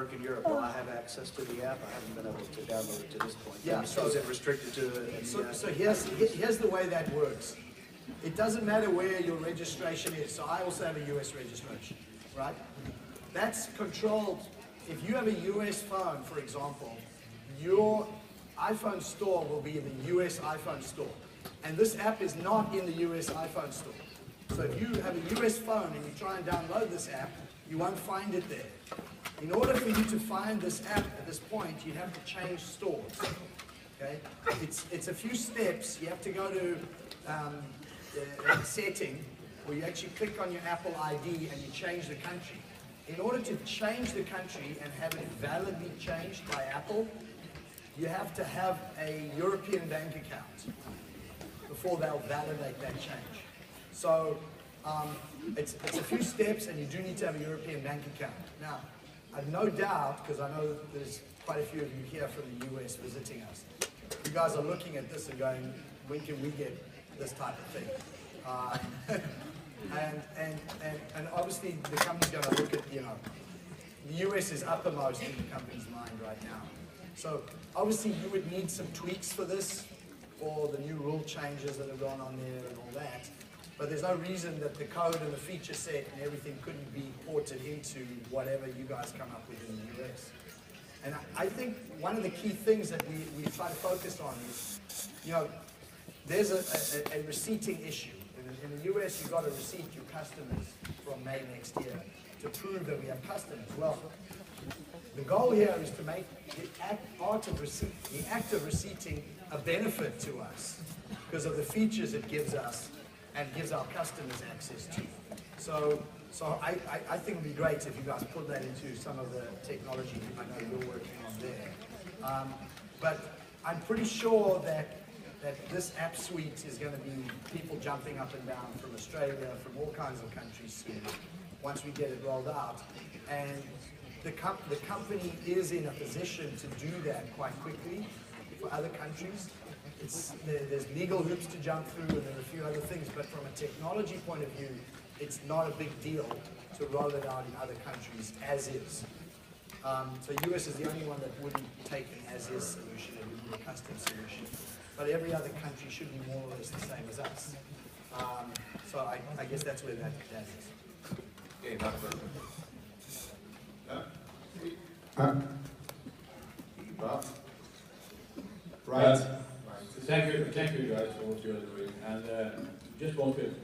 work in Europe, will I have access to the app? I haven't been able to download it to this point. Yeah, so is it restricted to? So here's the way that works. It doesn't matter where your registration is. So I also have a US registration, right? That's controlled. If you have a US phone, for example, your iPhone store will be in the US iPhone store. And this app is not in the US iPhone store. So if you have a US phone and you try and download this app, you won't find it there. In order for you to find this app at this point, you have to change stores. Okay? It's a few steps. You have to go to a setting where you actually click on your Apple ID and you change the country. In order to change the country and have it validly changed by Apple, you have to have a European bank account before they'll validate that change. So it's a few steps, and you do need to have a European bank account. Now, I've no doubt, because I know there's quite a few of you here from the US visiting us, you guys are looking at this and going, when can we get this type of thing? And obviously the company's going to look at, the US is uppermost in the company's mind right now. So obviously you would need some tweaks for this, for the new rule changes that have gone on there and all that. But there's no reason that the code and the feature set and everything couldn't be ported into whatever you guys come up with in the US. And I think one of the key things that we try to focus on is, there's a receipting issue. In the US, you've got to receipt your customers from May next year to prove that we have customers. Well, the goal here is to make the act of receipting a benefit to us because of the features it gives us and gives our customers access to. So I think it would be great if you guys put that into some of the technology I know you're working on there. But I'm pretty sure that this app suite is going to be people jumping up and down from Australia, from all kinds of countries soon, once we get it rolled out. And the company is in a position to do that quite quickly for other countries. There's legal hoops to jump through, and there are a few other things, but from a technology point of view, it's not a big deal to roll it out in other countries as is. So US is the only one that wouldn't take an as-is solution, it would be a custom solution. But every other country should be more or less the same as us. So I guess that's where that is. Okay, Doctor. Right. Thank you guys for what you're doing. And just want to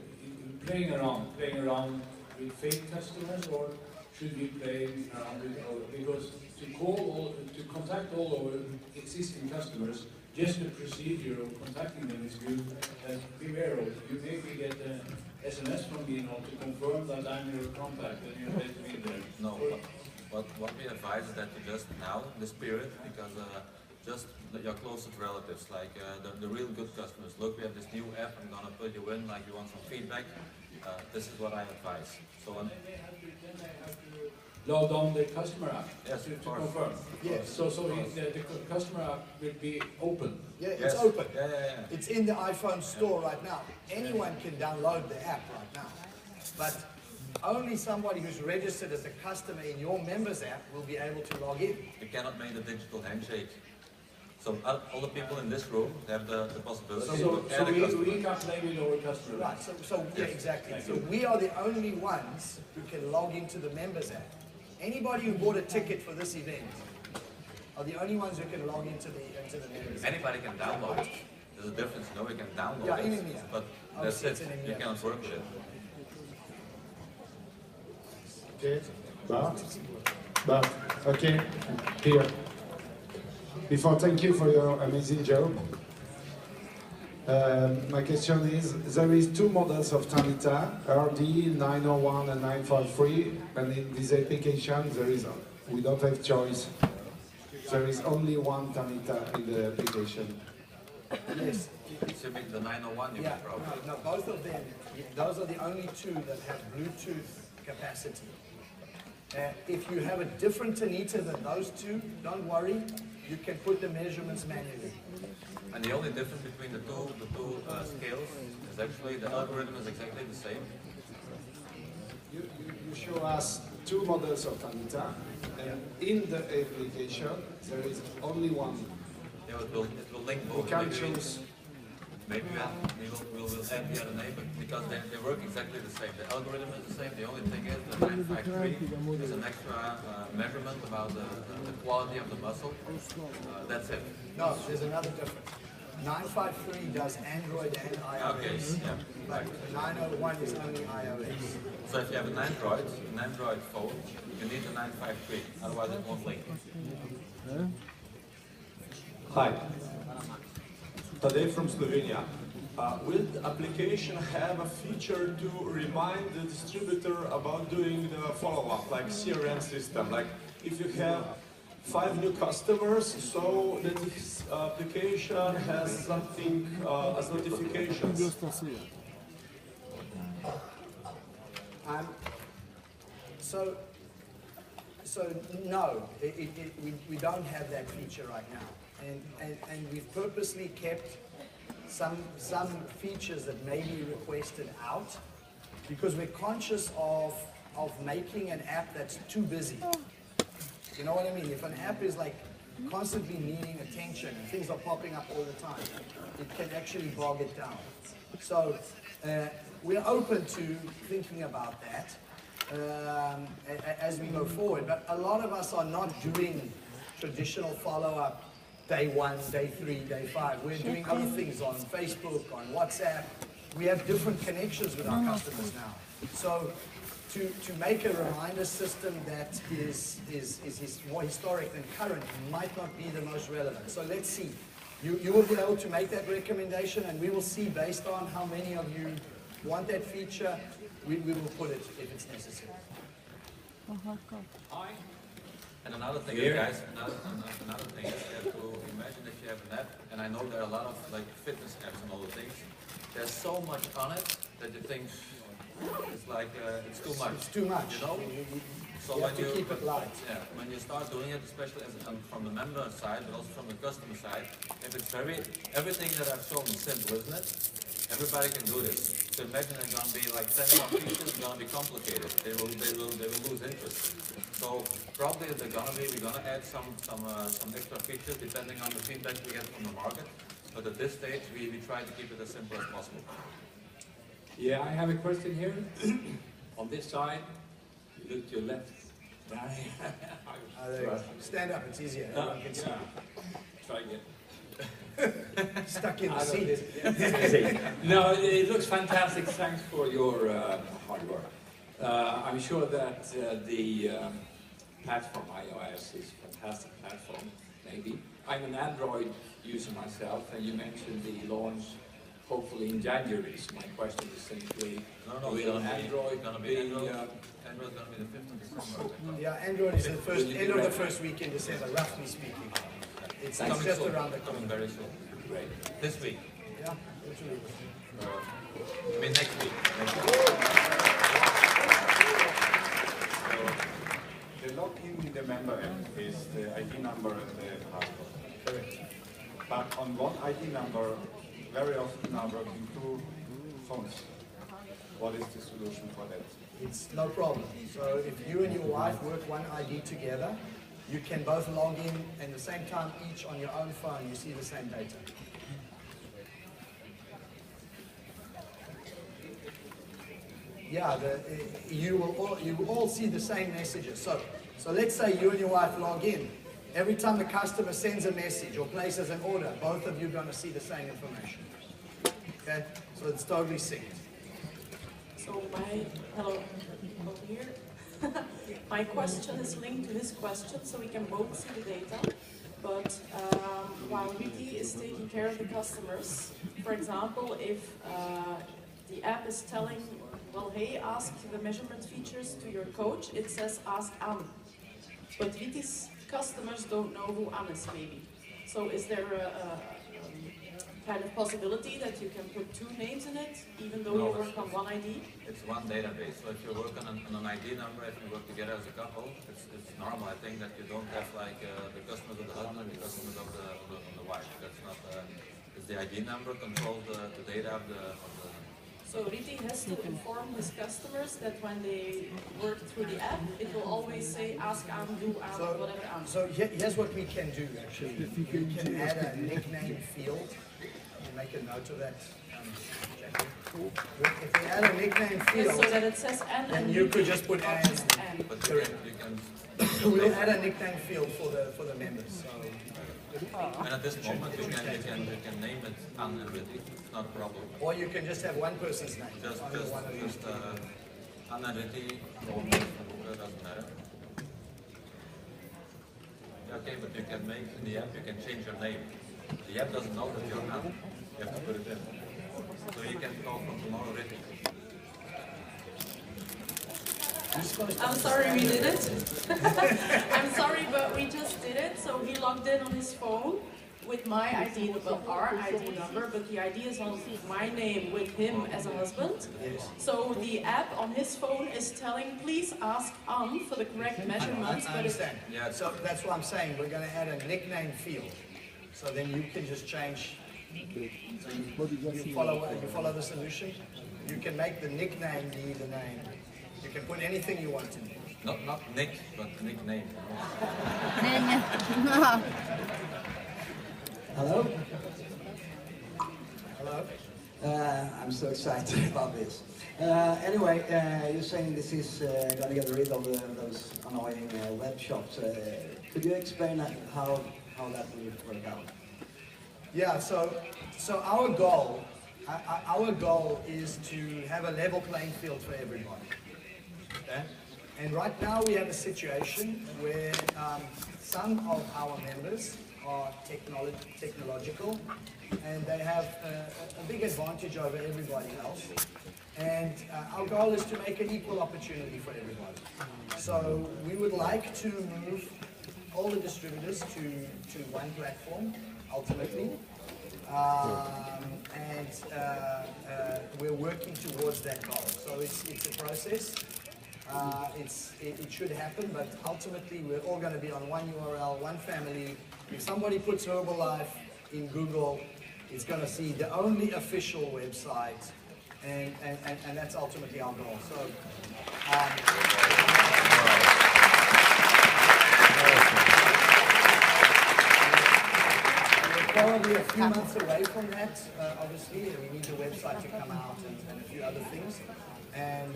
playing around with fake customers, or should we play around with our, because to contact all our existing customers, just the procedure of contacting them is good. Beware of, you maybe get an SMS from me to confirm that I'm your contact and you're let me in there. No, but what we advise is that you just now, this period, because just your closest relatives, like the real good customers, look, we have this new app, I'm gonna put you in, like you want some feedback, this is what I advise. So then they have to load on the customer app to confirm. Yes. So the customer app will be open. Yeah, it's open. Yeah. It's in the iPhone store right now. Anyone can download the app right now. But only somebody who's registered as a customer in your members app will be able to log in. You cannot make the digital handshake. So all the people in this room have the possibility So we can play with our customers. Right, yeah, exactly. So we are the only ones who can log into the members app. Anybody who bought a ticket for this event are the only ones who can log into the members app. Anybody can download it. There's a difference. Nobody can download Yeah, it. in India. But that's it. You cannot work with it. Okay. But okay, here. Before, thank you for your amazing job. My question is, there is two models of Tanita, RD 901 and 953, and in this application we don't have choice. There is only one Tanita in the application. Yes. So you make the 901, you can probably. No, both of them, those are the only two that have Bluetooth capacity. If you have a different Tanita than those two, don't worry, you can put the measurements manually. And the only difference between the two scales is actually the algorithm is exactly the same. You show us two models of Tanita, and in the application there is only one. Yeah, it will link You both. can choose. Maybe we'll add the other name, but because they work exactly the same. The algorithm is the same. The only thing is the 953 is an extra measurement about the quality of the muscle. That's it. No, there's another difference. 953 does Android and iOS. Okay, yeah. But 901 is only iOS. So if you have an Android phone, you need the 953, otherwise it won't link. Hi, Tadej from Slovenia. Will the application have a feature to remind the distributor about doing the follow-up, like CRM system? Like if you have 5 new customers, so that this application has something as notifications. So no, we don't have that feature right now. And we've purposely kept some features that may be requested out because we're conscious of making an app that's too busy. You know what I mean? If an app is like constantly needing attention and things are popping up all the time, it can actually bog it down. So we're open to thinking about that as we go forward. But a lot of us are not doing traditional follow-up day 1, day 3, day 5. We're doing other things on Facebook, on WhatsApp. We have different connections with our customers now. So to make a reminder system that is more historic than current might not be the most relevant. So let's see. You will be able to make that recommendation, and we will see based on how many of you want that feature, we will put it if it's necessary. And another thing, guys, another thing is you have to imagine if you have an app, and I know there are a lot of like fitness apps and all the things. There's so much on it that you think it's like it's too much. It's too much. You know. So you have to keep it light. Yeah, when you start doing it, especially from the member side, but also from the customer side, if it's everything that I've shown is simple, isn't it? Everybody can do this. So imagine it's going to be like 10 more features, it's going to be complicated. They will lose interest. So probably we're going to add some extra features depending on the feedback we get from the market. But at this stage, we try to keep it as simple as possible. Yeah, I have a question here. On this side, you look to your left. There you go. Stand up, it's easier. Everyone can see you. Try again. Stuck in the seat. No, it looks fantastic. Thanks for your hard work. I'm sure that the platform iOS is a fantastic platform, maybe. I'm an Android user myself, and you mentioned the launch hopefully in January. So my question is simply, will Android going to be... Android's going to be the 5th of December. Yeah, Android is the end of the first week in December, roughly speaking. It's just soon. around the Coming corner. very soon. Great. This week. Yeah, literally. I mean next week. The login in the member app is the ID number and the password. Correct. But on one ID number, very often are working 2 phones. What is the solution for that? It's no problem. So if you and your wife work one ID together, you can both log in and at the same time, each on your own phone, you see the same data. Yeah, you will all see the same messages. So let's say you and your wife log in. Every time the customer sends a message or places an order, both of you are going to see the same information. Okay? So it's totally synced. So hello, over here. My question is linked to his question, so we can both see the data. But while Wiki is taking care of the customers, for example, if the app is telling, well, hey, ask the measurement features to your coach, it says ask Anne. But Wiki's customers don't know who Anne is, maybe. So is there a kind of possibility that you can put 2 names in it, even though you work on one ID? It's one database, so if you work on an ID number, if you work together as a couple, it's normal. I think that you don't have like the customers of the husband and the customers of the wife. That's not, it's the ID number controls the data of the So Riti has to inform his customers that when they work through the app, it will always say ask Anne, do Anne, So, whatever Anne. so here's what we can do actually. You can add a nickname field. You make a note of that. Jackie. If we add a nickname Yes, field, so that it says Anne then and you could just put not Anne. just Anne. But you can We'll add a nickname field for the members. So, and at this moment you can name it Anne and Ritty. It's not a problem. or you can just have one person's name. Just Only one of these. Anne and Ritty, or doesn't matter. Okay, but you can make in the app, you can change your name. The app doesn't know that you're Anne. You have to put it in. So you can call from tomorrow Ritty. I'm sorry we did it. I'm sorry, but we just did it. So he logged in on his phone with my ID, well, our ID number, but the ID is on my name with him as a husband. So the app on his phone is telling, please ask Anne for the correct measurements. I But it's, understand. Yeah, so that's what I'm saying. We're going to add a nickname field. So then you can just change. So you follow the solution. You can make the nickname be the name. You can put anything you want in there. Not Nick, but nickname. Hello? Hello? I'm so excited about this. Anyway, you're saying this is going to get rid of those annoying web shops. Could you explain how that will work out? Yeah, so our goal is to have a level playing field for everybody. Okay? And right now we have a situation where some of our members are technological and they have a big advantage over everybody else. And our goal is to make an equal opportunity for everybody. So we would like to move all the distributors to one platform, ultimately. We're working towards that goal. So it's a process. It should happen, but ultimately we're all going to be on one URL, one family. If somebody puts Herbalife in Google, it's going to see the only official website, and that's ultimately our goal. So, we're probably a few months away from that, obviously. We need the website to come out and a few other things. And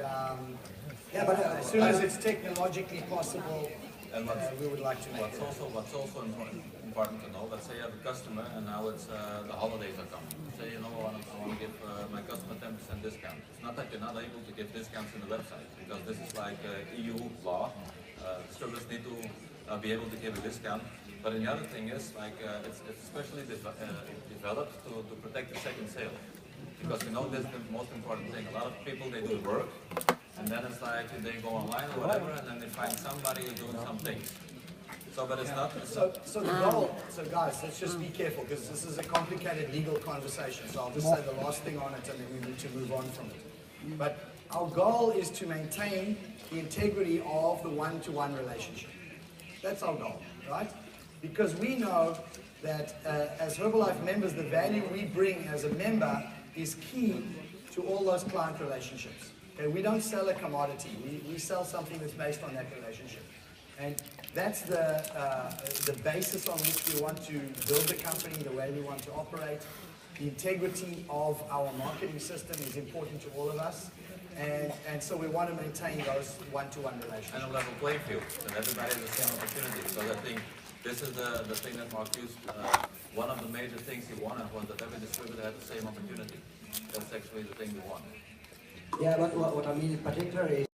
yeah, but as soon as it's technologically possible, And we would like to make what's it. also important to know, let's say you have a customer and now it's the holidays are coming. Say, you know, I want to give my customer 10% discount. It's not that you're not able to give discounts in the website, because this is like EU law. Distributors need to be able to give a discount. But the other thing is, like, it's especially developed to protect the second sale. Because you know, this is the most important thing. A lot of people, they do work, and then it's like they go online or whatever, and then they find somebody who's doing some things. So, but it's not. So the goal, so guys, let's just be careful, because this is a complicated legal conversation. So I'll just say the last thing on it, and then we need to move on from it. But our goal is to maintain the integrity of the one-to-one relationship. That's our goal, right? Because we know that as Herbalife members, the value we bring as a member is key to all those client relationships. Okay, we don't sell a commodity. We sell something that's based on that relationship. And that's the basis on which we want to build the company, the way we want to operate. The integrity of our marketing system is important to all of us. And so we want to maintain those one-to-one relationships. And a level playing field, that everybody has the same opportunity. So I think this is the thing that Mark used. One of the major things he wanted was that every distributor had the same opportunity. That's actually the thing we want. Yeah, but what I mean in particular is